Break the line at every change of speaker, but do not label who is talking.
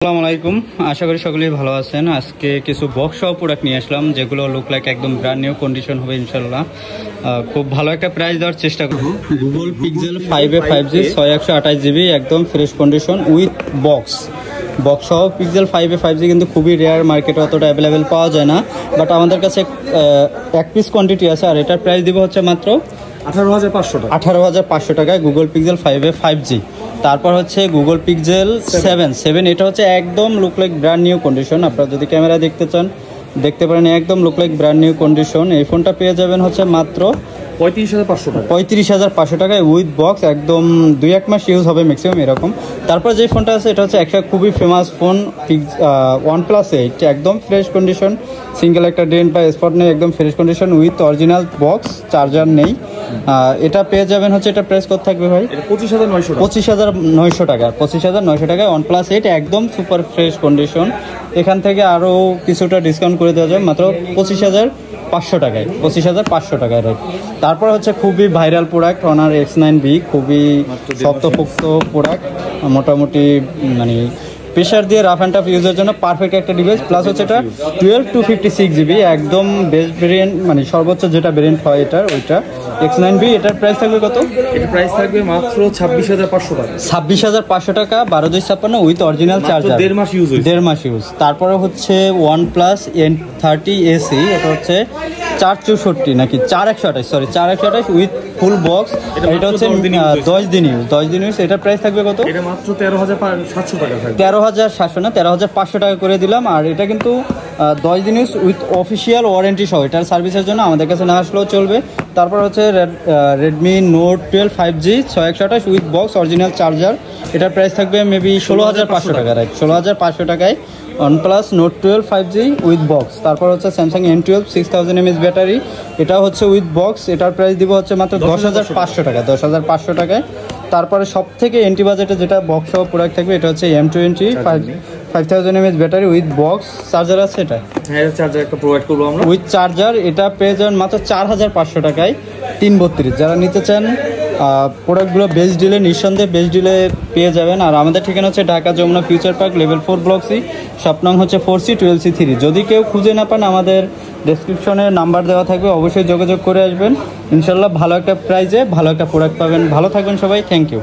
আসসালামু আলাইকুম, আশা করি সকলেই ভালো আছেন। আজকে কিছু বক্স সহ প্রোডাক্ট নিয়ে আসলাম, যেগুলো লুক লাইক একদম ব্র্যান্ড নিউ কন্ডিশন হবে ইনশাল্লাহ। খুব ভালো একটা প্রাইস দেওয়ার চেষ্টা করব। Google pixel 5a 5G 6128GB একদম ফ্রেশ কন্ডিশন উইথ বক্স সহ পিক্সেল 5a 5G কিন্তু খুবই রেয়ার, মার্কেটে অতটা অ্যাভেলেবেল পাওয়া যায় না, বাট আমাদের কাছে এক পিস কোয়ান্টিটি আছে। আর এটার প্রাইস দিব হচ্ছে মাত্র 18,500 টাকায় গুগল পিক্সেল 5a 5G। তারপর হচ্ছে গুগল পিক্সেল 7, এটা হচ্ছে একদম look like brand new condition. আপনারা যদি ক্যামেরা দেখতে চান দেখতে পারেন, একদম look like brand new condition. এই ফোনটা পেয়ে যাবেন হচ্ছে মাত্র 35,500 টাকায় উইথ বক্স, একদম 2-1 মাস ইউজ হবে ম্যাক্সিমাম এরকম। তারপর যে ফোনটা আছে এটা হচ্ছে একটা খুবই ফেমাস ফোন, OnePlus 8, একদম ফ্রেশ কন্ডিশন, সিঙ্গেল একটা ডেন্ট বা স্পট নেই, একদম fresh condition with original box, charger নেই। এটা পেয়ে যাবেন হচ্ছে, এটা প্রাইস কত থাকবে ভাই? 25,900 টাকা। 25,900 টাকায় OnePlus 8 একদম সুপার ফ্রেশ কন্ডিশন। এখান থেকে আরও কিছুটা ডিসকাউন্ট করে দেওয়া যায় মাত্র 25,500 টাকায়। 25,500 টাকায় রেট। তারপর হচ্ছে খুবই ভাইরাল প্রোডাক্ট Honor X9B, খুবই শক্তপোক্ত প্রোডাক্ট, মোটামুটি মানে প্রেশার দিয়ে রাফ অ্যান্ড টাফ ইউজের জন্য পারফেক্ট একটা ডিভাইস। প্লাস হচ্ছে এটা 12/256GB একদম বেস্ট ভেরিয়েন্ট, মানে সর্বোচ্চ যেটা ভেরিয়েন্ট হয় এটার, ওইটা X9B। এটার প্রাইস থাকবে কত?
এটার প্রাইস থাকবে মাত্র 26,500 টাকা।
26,500 টাকা, 12/256 উইথ অরিজিনাল চার্জার, 1.5 মাস ইউজ। তারপরে হচ্ছে OnePlus N30AC, এটা হচ্ছে 464 নাকি 4128, সরি 4128 উইথ ফুল বক্স। এটা হচ্ছে 10 দিন ইউজ। এটার প্রাইস থাকবে কত?
এটা মাত্র 13,700 টাকা থাকবে।
13,700 না, 13,500 টাকা করে দিলাম। আর এটা কিন্তু 10 দিন ইউজ উইথ অফিসিয়াল ওয়ারেন্টি সহ। এটার সার্ভিসের জন্য আমাদের কাছে না আসলেও চলবে। তারপর হচ্ছে Redmi Note 12 5G 6128 with box, original charger. এটার প্রাইস থাকবে মেবি 16,500 টাকা, রাইট? 16,500 টাকায় OnePlus Note 12 5G with box. তারপর হচ্ছে Samsung M12 6000 mAh ব্যাটারি, এটা হচ্ছে উইথ বক্স। এটার প্রাইস দিব হচ্ছে মাত্র 10,500 টাকা, 10,500 টাকায়। তারপরে সব থেকে এন্টি বাজেটে যেটা বক্স সহ প্রোডাক্ট থাকবে এটা হচ্ছে M20 5000 mAh battery with box, charger আছে। এটা
হ্যাঁ, চার্জার একটা প্রোভাইড করব আমরা
উইথ চার্জার। এটা পেয়ে যাবেন মাত্র 4,500 টাকায় 332। যারা নিতে চান প্রোডাক্টগুলো বেস্ট ডিলে, নিঃসন্দেহে বেস্ট ডিলে পেয়ে যাবেন। আর আমাদের ঠিকানা হচ্ছে Dhaka Jamuna future park, level 4 block C, shop নং হচ্ছে 4C 12C3। যদি কেউ খুঁজে না পান, আমাদের ডেসক্রিপশনে নাম্বার দেওয়া থাকবে, অবশ্যই যোগাযোগ করে আসবেন। ইনশাল্লাহ ভালো একটা প্রাইজে ভালো একটা প্রোডাক্ট পাবেন। ভালো থাকবেন সবাই, থ্যাংক ইউ।